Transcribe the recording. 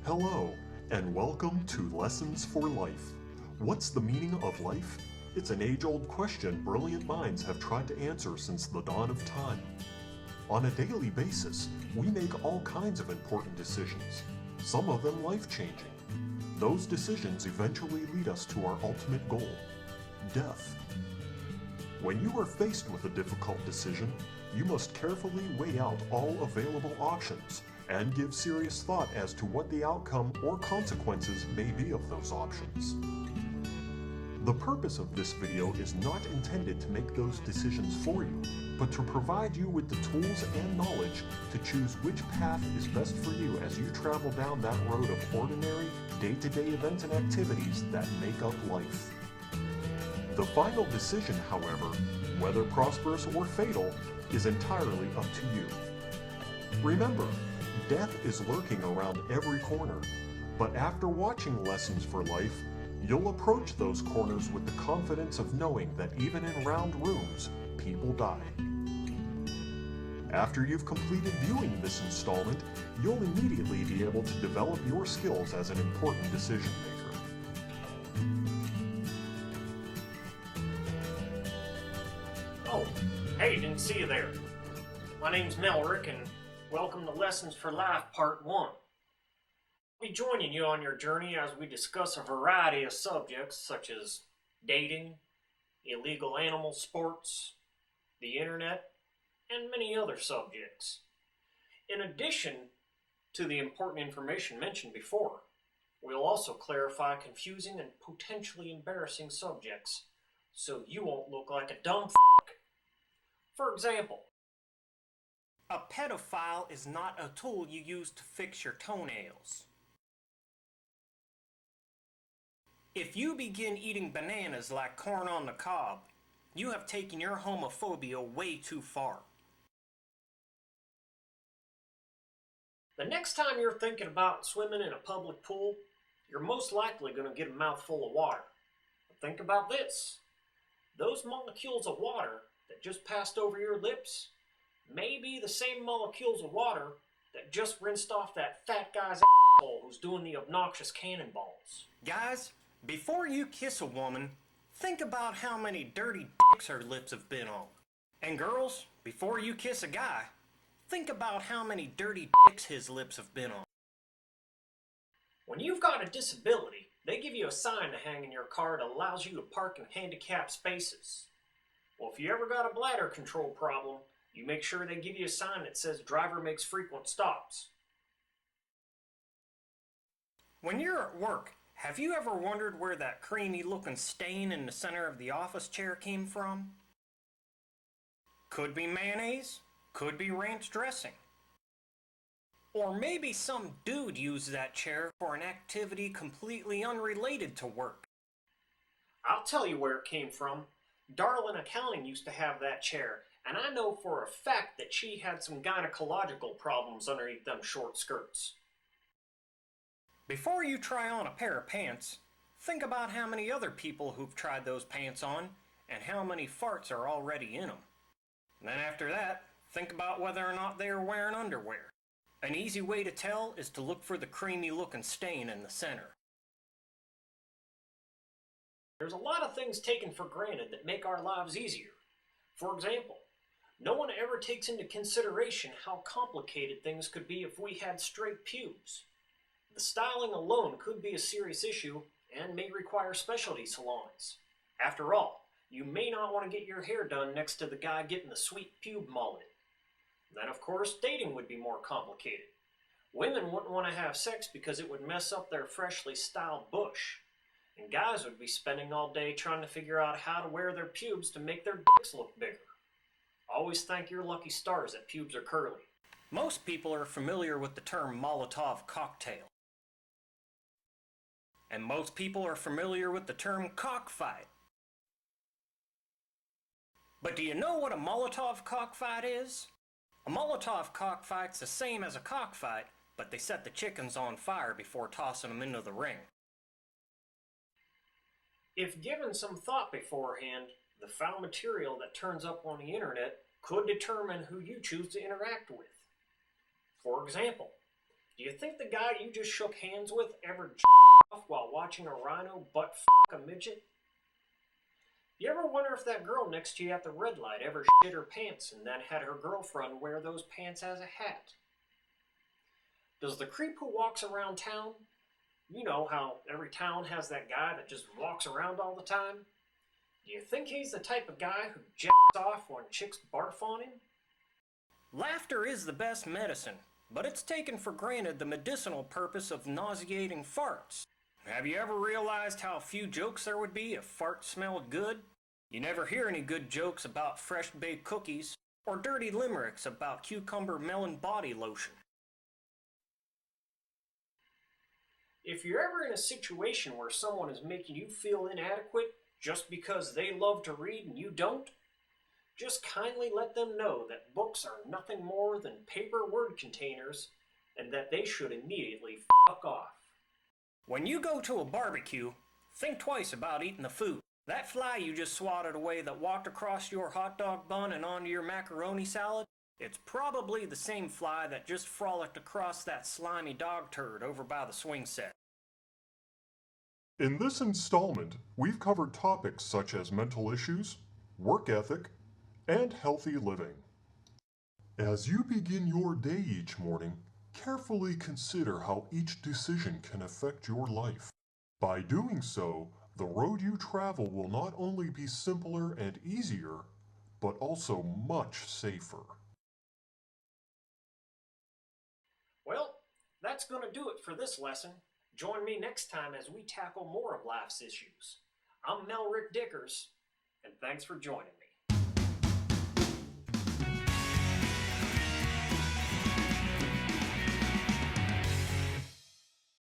Hello, and welcome to Lessons for Life. What's the meaning of life? It's an age-old question brilliant minds have tried to answer since the dawn of time. On a daily basis, we make all kinds of important decisions, some of them life-changing. Those decisions eventually lead us to our ultimate goal, death. When you are faced with a difficult decision, you must carefully weigh out all available options and give serious thought as to what the outcome or consequences may be of those options. The purpose of this video is not intended to make those decisions for you, but to provide you with the tools and knowledge to choose which path is best for you as you travel down that road of ordinary, day-to-day events and activities that make up life. The final decision, however, whether prosperous or fatal, is entirely up to you. Remember, death is lurking around every corner, but after watching Lessons for Life, you'll approach those corners with the confidence of knowing that even in round rooms, people die. After you've completed viewing this installment, you'll immediately be able to develop your skills as an important decision maker. Oh, hey, didn't see you there. My name's Melrick, and welcome to Lessons for Life Part 1. I'll be joining you on your journey as we discuss a variety of subjects such as dating, illegal animal sports, the internet, and many other subjects. In addition to the important information mentioned before, we'll also clarify confusing and potentially embarrassing subjects so you won't look like a dumb f***. For example, a pedophile is not a tool you use to fix your toenails. If you begin eating bananas like corn on the cob, you have taken your homophobia way too far. The next time you're thinking about swimming in a public pool, you're most likely going to get a mouthful of water. But think about this. Those molecules of water that just passed over your lips may be the same molecules of water that just rinsed off that fat guy's asshole who's doing the obnoxious cannonballs. Guys, before you kiss a woman, think about how many dirty dicks her lips have been on. And girls, before you kiss a guy, think about how many dirty dicks his lips have been on. When you've got a disability, they give you a sign to hang in your car that allows you to park in handicapped spaces. Well, if you ever got a bladder control problem, you make sure they give you a sign that says driver makes frequent stops. When you're at work, have you ever wondered where that creamy looking stain in the center of the office chair came from? Could be mayonnaise, could be ranch dressing. Or maybe some dude used that chair for an activity completely unrelated to work. I'll tell you where it came from. Darlin Accounting used to have that chair, and I know for a fact that she had some gynecological problems underneath them short skirts. Before you try on a pair of pants, think about how many other people who've tried those pants on and how many farts are already in them. And then after that, think about whether or not they are wearing underwear. An easy way to tell is to look for the creamy looking stain in the center. There's a lot of things taken for granted that make our lives easier. For example, no one ever takes into consideration how complicated things could be if we had straight pubes. The styling alone could be a serious issue and may require specialty salons. After all, you may not want to get your hair done next to the guy getting the sweet pube mullet. Then, of course, dating would be more complicated. Women wouldn't want to have sex because it would mess up their freshly styled bush. And guys would be spending all day trying to figure out how to wear their pubes to make their dicks look bigger. Always thank your lucky stars that pubes are curly. Most people are familiar with the term Molotov cocktail. And most people are familiar with the term cockfight. But do you know what a Molotov cockfight is? A Molotov cockfight's the same as a cockfight, but they set the chickens on fire before tossing them into the ring. If given some thought beforehand, the foul material that turns up on the internet could determine who you choose to interact with. For example, Do you think the guy you just shook hands with ever off while watching a rhino butt f*** a midget? You ever wonder if that girl next to you at the red light ever shit her pants and then had her girlfriend wear those pants as a hat? Does the creep who walks around town, you know how every town has that guy that just walks around all the time? Do you think he's the type of guy who jacks off when chicks barf on him? Laughter is the best medicine, but it's taken for granted the medicinal purpose of nauseating farts. Have you ever realized how few jokes there would be if farts smelled good? You never hear any good jokes about fresh baked cookies or dirty limericks about cucumber melon body lotion. If you're ever in a situation where someone is making you feel inadequate just because they love to read and you don't, just kindly let them know that books are nothing more than paper word containers and that they should immediately fuck off. When you go to a barbecue, think twice about eating the food. That fly you just swatted away that walked across your hot dog bun and onto your macaroni salad, it's probably the same fly that just frolicked across that slimy dog turd over by the swing set. In this installment, we've covered topics such as mental issues, work ethic, and healthy living. As you begin your day each morning, carefully consider how each decision can affect your life. By doing so, the road you travel will not only be simpler and easier, but also much safer. Well, that's going to do it for this lesson. Join me next time as we tackle more of life's issues. I'm Melrick Dickers, and thanks for joining me.